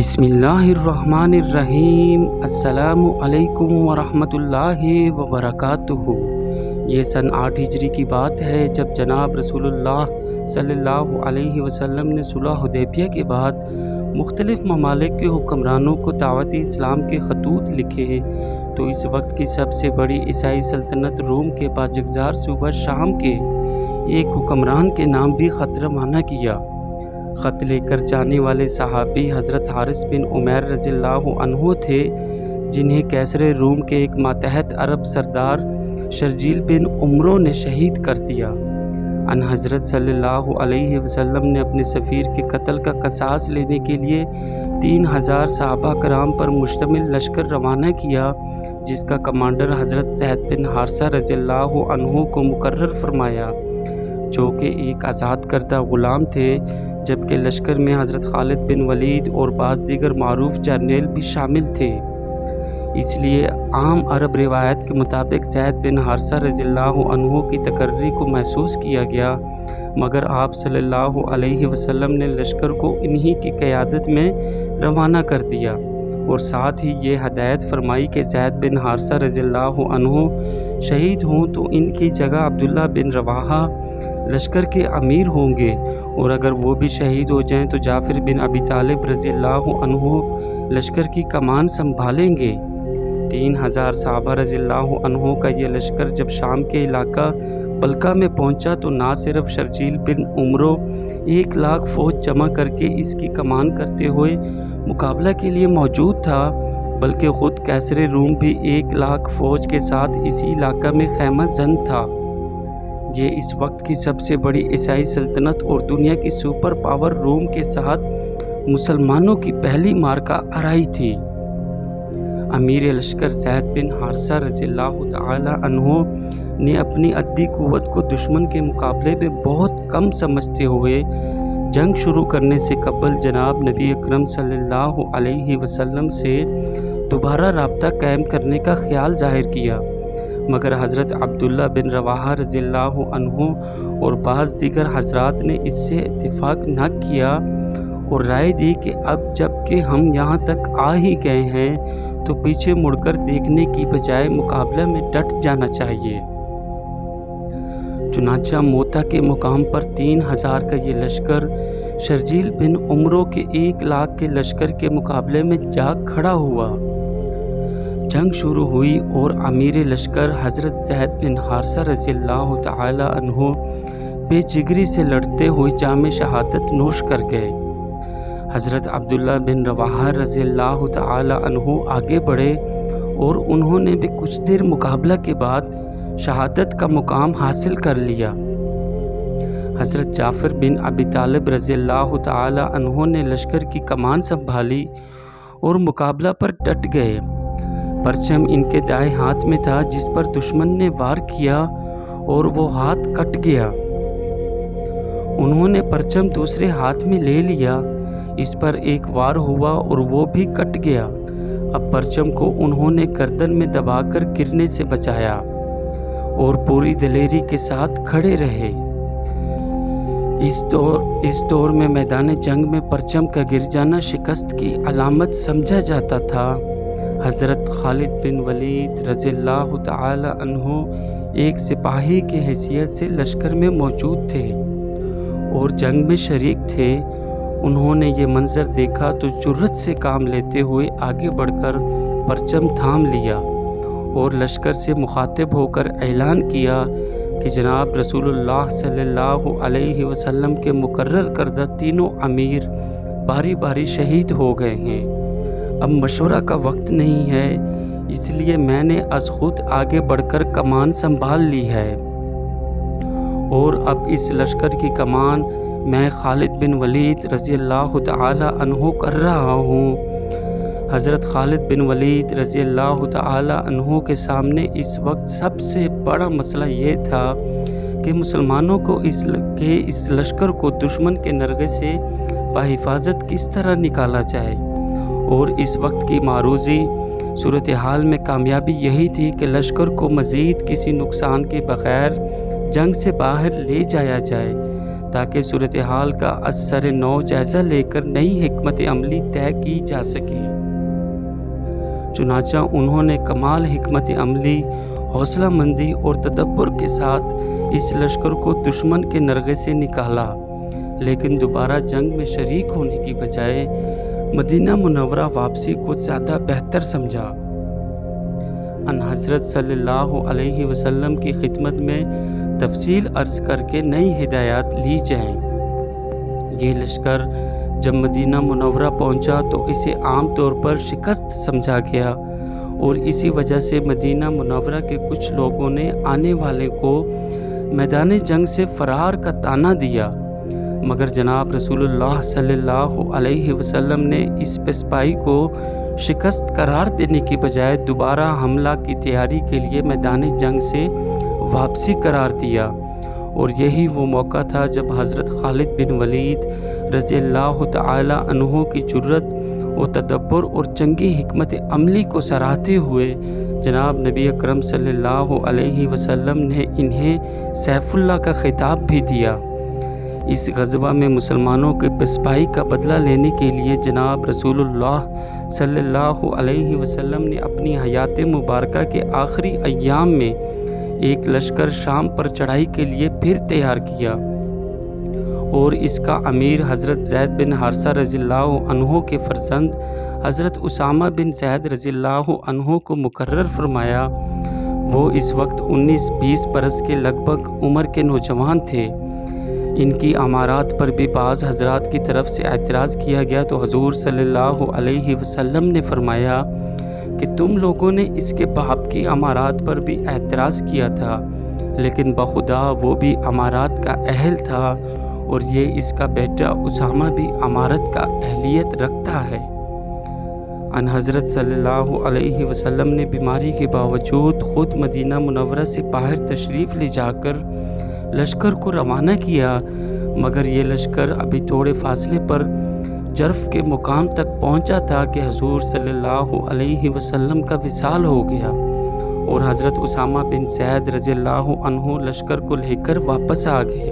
بسم اللہ الرحمن الرحیم۔ السلام علیکم ورحمۃ اللہ وبرکاتہ۔ یہ سن 8 ہجری کی بات ہے جب جناب رسول اللہ صلی اللہ علیہ وسلم نے صلح حدیبیہ کے بعد مختلف ممالک کے حکمرانوں کو دعوت اسلام کے خطوط لکھے تو اس وقت کی سب سے بڑی عیسائی سلطنت روم کے باجگزار صوبہ شام کے ایک حکمران کے نام بھی خط روانہ کیا۔ خط لے کر جانے والے صحابی حضرت حارث بن عمیر رضی اللہ عنہ تھے، جنہیں قیصر روم کے ایک ماتحت عرب سردار شرجیل بن عمرو نے شہید کر دیا۔ ان حضرت صلی اللہ علیہ وسلم نے اپنے سفیر کے قتل کا قصاص لینے کے لیے 3000 صحابہ کرام پر مشتمل لشکر روانہ کیا، جس کا کمانڈر حضرت زید بن حارثہ رضی اللہ عنہ کو مقرر فرمایا، جو کہ ایک آزاد کردہ غلام تھے، جبکہ لشکر میں حضرت خالد بن ولید اور بعض دیگر معروف جرنیل بھی شامل تھے۔ اس لیے عام عرب روایت کے مطابق زید بن حارثہ رضی اللہ عنہ کی تقرری کو محسوس کیا گیا، مگر آپ صلی اللہ علیہ وسلم نے لشکر کو انہی کی قیادت میں روانہ کر دیا اور ساتھ ہی یہ ہدایت فرمائی کہ زید بن حارثہ رضی اللہ عنہ شہید ہوں تو ان کی جگہ عبداللہ بن رواحہ لشکر کے امیر ہوں گے، اور اگر وہ بھی شہید ہو جائیں تو جعفر بن ابی طالب رضی اللہ عنہ لشکر کی کمان سنبھالیں گے۔ 3000 صحابہ رضی اللہ عنہ کا یہ لشکر جب شام کے علاقہ بلقا میں پہنچا تو نہ صرف شرجیل بن عمرو 1,00,000 فوج جمع کر کے اس کی کمان کرتے ہوئے مقابلہ کے لیے موجود تھا، بلکہ خود قیصر روم بھی 1,00,000 فوج کے ساتھ اسی علاقہ میں خیمہ زن تھا۔ یہ اس وقت کی سب سے بڑی عیسائی سلطنت اور دنیا کی سپر پاور روم کے ساتھ مسلمانوں کی پہلی معرکہ آرائی تھی۔ امیر لشکر زید بن حارثہ رضی اللہ تعالی عنہ نے اپنی عددی قوت کو دشمن کے مقابلے میں بہت کم سمجھتے ہوئے جنگ شروع کرنے سے قبل جناب نبی اکرم صلی اللہ علیہ وسلم سے دوبارہ رابطہ قائم کرنے کا خیال ظاہر کیا، مگر حضرت عبداللہ بن رواحہ رضی اللہ عنہ اور بعض دیگر حضرات نے اس سے اتفاق نہ کیا اور رائے دی کہ اب جب کہ ہم یہاں تک آ ہی گئے ہیں تو پیچھے مڑ کر دیکھنے کی بجائے مقابلہ میں ڈٹ جانا چاہیے۔ چنانچہ موتا کے مقام پر 3000 کا یہ لشکر شرجیل بن عمرو کے 1,00,000 کے لشکر کے مقابلے میں جا کھڑا ہوا۔ جنگ شروع ہوئی اور امیر لشکر حضرت زید بن حارثہ رضی اللہ تعالی عنہ بے جگری سے لڑتے ہوئے جام شہادت نوش کر گئے۔ حضرت عبداللہ بن رواحہ رضی اللہ تعالی عنہ آگے بڑھے اور انہوں نے بھی کچھ دیر مقابلہ کے بعد شہادت کا مقام حاصل کر لیا۔ حضرت جعفر بن ابی طالب رضی اللہ تعالی عنہ نے لشکر کی کمان سنبھالی اور مقابلہ پر ڈٹ گئے۔ پرچم ان کے دائیں ہاتھ میں تھا، جس پر دشمن نے وار کیا اور وہ ہاتھ کٹ گیا۔ انہوں نے پرچم دوسرے ہاتھ میں لے لیا، اس پر ایک وار ہوا اور وہ بھی کٹ گیا۔ اب پرچم کو انہوں نے گردن میں دبا کر گرنے سے بچایا اور پوری دلیری کے ساتھ کھڑے رہے۔ اس دور میں میدان جنگ میں پرچم کا گر جانا شکست کی علامت سمجھا جاتا تھا۔ حضرت خالد بن ولید رضی اللہ تعالی عنہ ایک سپاہی کی حیثیت سے لشکر میں موجود تھے اور جنگ میں شریک تھے۔ انہوں نے یہ منظر دیکھا تو جرأت سے کام لیتے ہوئے آگے بڑھ کر پرچم تھام لیا اور لشکر سے مخاطب ہو کر اعلان کیا کہ جناب رسول اللہ صلی اللہ علیہ وسلم کے مقرر کردہ تینوں امیر باری باری شہید ہو گئے ہیں۔ اب مشورہ کا وقت نہیں ہے، اس لیے میں نے از خود آگے بڑھ کر کمان سنبھال لی ہے اور اب اس لشکر کی کمان میں خالد بن ولید رضی اللہ تعالی عنہ کر رہا ہوں۔ حضرت خالد بن ولید رضی اللہ تعالی عنہ کے سامنے اس وقت سب سے بڑا مسئلہ یہ تھا کہ مسلمانوں کو اس لشکر کو دشمن کے نرغے سے بحفاظت کس طرح نکالا جائے، اور اس وقت کی معروضی صورتحال میں کامیابی یہی تھی کہ لشکر کو مزید کسی نقصان کے بغیر جنگ سے باہر لے جایا جائے تاکہ صورتحال کا اثر نو جائزہ لے کر نئی حکمت عملی طے کی جا سکے۔ چنانچہ انہوں نے کمال حکمت عملی، حوصلہ مندی اور تدبر کے ساتھ اس لشکر کو دشمن کے نرغے سے نکالا، لیکن دوبارہ جنگ میں شریک ہونے کی بجائے مدینہ منورہ واپسی کو زیادہ بہتر سمجھا۔ ان حضرت صلی اللہ علیہ وسلم کی خدمت میں تفصیل عرض کر کے نئی ہدایات لی جائیں۔ یہ لشکر جب مدینہ منورہ پہنچا تو اسے عام طور پر شکست سمجھا گیا، اور اسی وجہ سے مدینہ منورہ کے کچھ لوگوں نے آنے والے کو میدان جنگ سے فرار کا طعنہ دیا، مگر جناب رسول اللہ صلی اللہ علیہ وسلم نے اس پسپائی کو شکست قرار دینے کی بجائے دوبارہ حملہ کی تیاری کے لیے میدان جنگ سے واپسی قرار دیا، اور یہی وہ موقع تھا جب حضرت خالد بن ولید رضی اللہ تعالی عنہ کی جرأت و تدبر اور جنگی حکمت عملی کو سراہتے ہوئے جناب نبی اکرم صلی اللہ علیہ وسلم نے انہیں سیف اللہ کا خطاب بھی دیا۔ اس غزوہ میں مسلمانوں کے پسپائی کا بدلہ لینے کے لیے جناب رسول اللہ صلی اللہ علیہ وسلم نے اپنی حیات مبارکہ کے آخری ایام میں ایک لشکر شام پر چڑھائی کے لیے پھر تیار کیا، اور اس کا امیر حضرت زید بن حارثہ رضی اللہ عنہ کے فرزند حضرت اسامہ بن زید رضی اللہ عنہ کو مقرر فرمایا۔ وہ اس وقت 19-20 برس کے لگ بھگ عمر کے نوجوان تھے۔ ان کی امارات پر بھی بعض حضرات کی طرف سے اعتراض کیا گیا تو حضور صلی اللہ علیہ وسلم نے فرمایا کہ تم لوگوں نے اس کے باپ کی امارات پر بھی اعتراض کیا تھا، لیکن بخدا وہ بھی امارات کا اہل تھا، اور یہ اس کا بیٹا اسامہ بھی امارت کا اہلیت رکھتا ہے۔ ان حضرت صلی اللہ علیہ وسلم نے بیماری کے باوجود خود مدینہ منورہ سے باہر تشریف لے جا کر لشکر کو روانہ کیا، مگر یہ لشکر ابھی تھوڑے فاصلے پر جرف کے مقام تک پہنچا تھا کہ حضور صلی اللہ علیہ وسلم کا وصال ہو گیا، اور حضرت اسامہ بن زید رضی اللہ عنہ لشکر کو لے کر واپس آ گئے،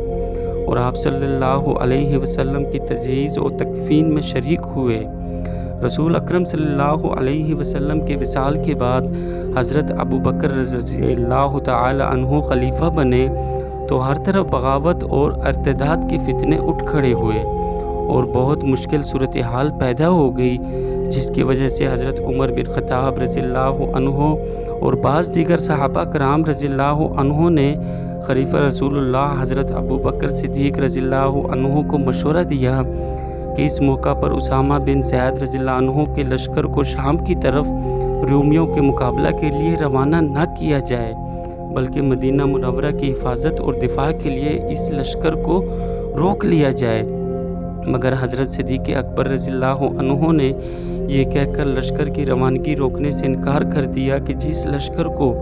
اور آپ صلی اللہ علیہ وسلم کی تجہیز و تکفین میں شریک ہوئے۔ رسول اکرم صلی اللہ علیہ وسلم کے وصال کے بعد حضرت ابو بکر رضی اللہ تعالی عنہ خلیفہ بنے تو ہر طرف بغاوت اور ارتداد کے فتنے اٹھ کھڑے ہوئے، اور بہت مشکل صورتحال پیدا ہو گئی، جس کی وجہ سے حضرت عمر بن خطاب رضی اللہ عنہ اور بعض دیگر صحابہ کرام رضی اللہ عنہ نے خلیفہ رسول اللہ حضرت ابو بکر صدیق رضی اللہ عنہ کو مشورہ دیا کہ اس موقع پر اسامہ بن زید رضی اللہ عنہ کے لشکر کو شام کی طرف رومیوں کے مقابلہ کے لیے روانہ نہ کیا جائے، بلکہ مدینہ منورہ کی حفاظت اور دفاع کے لیے اس لشکر کو روک لیا جائے، مگر حضرت صدیق اکبر رضی اللہ عنہ نے یہ کہہ کر لشکر کی روانگی روکنے سے انکار کر دیا کہ جس لشکر کو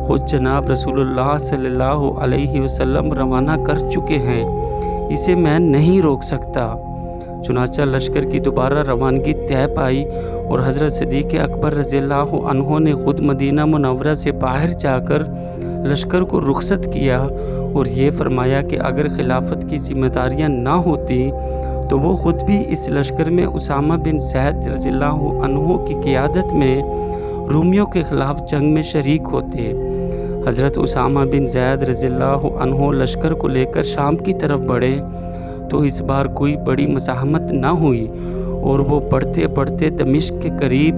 خود جناب رسول اللہ صلی اللہ علیہ وسلم روانہ کر چکے ہیں اسے میں نہیں روک سکتا۔ چنانچہ لشکر کی دوبارہ روانگی طے پائی، اور حضرت صدیق اکبر رضی اللہ عنہ نے خود مدینہ منورہ سے باہر جا کر لشکر کو رخصت کیا، اور یہ فرمایا کہ اگر خلافت کی ذمہ داریاں نہ ہوتی تو وہ خود بھی اس لشکر میں اسامہ بن زید رضی اللہ عنہ کی قیادت میں رومیوں کے خلاف جنگ میں شریک ہوتے۔ حضرت اسامہ بن زید رضی اللہ عنہ لشکر کو لے کر شام کی طرف بڑھے تو اس بار کوئی بڑی مزاحمت نہ ہوئی، اور وہ بڑھتے بڑھتے دمشق کے قریب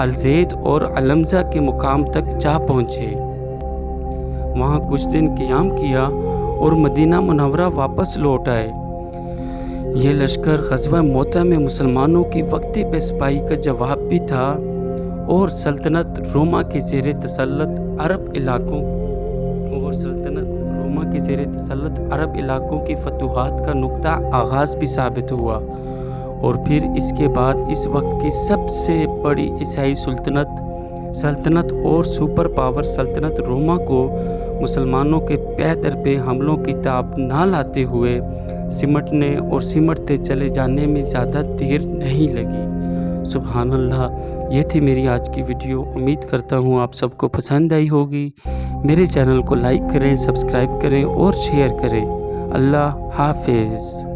الزیت اور علمزہ کے مقام تک جا پہنچے۔ وہاں کچھ دن قیام کیا اور مدینہ منورہ واپس لوٹ آئے۔ یہ لشکر غزوہ موتہ میں مسلمانوں کی وقتی پسپائی کا جواب بھی تھا، اور سلطنت روما کے زیر تسلط عرب علاقوں کی فتوحات کا نقطہ آغاز بھی ثابت ہوا، اور پھر اس کے بعد اس وقت کی سب سے بڑی عیسائی سلطنت اور سپر پاور سلطنت روما کو مسلمانوں کے پے در پہ حملوں کی تاب نہ لاتے ہوئے سمٹنے اور سمٹتے چلے جانے میں زیادہ دیر نہیں لگی۔ سبحان اللہ، یہ تھی میری آج کی ویڈیو۔ امید کرتا ہوں آپ سب کو پسند آئی ہوگی۔ میرے چینل کو لائک کریں، سبسکرائب کریں اور شیئر کریں۔ اللہ حافظ۔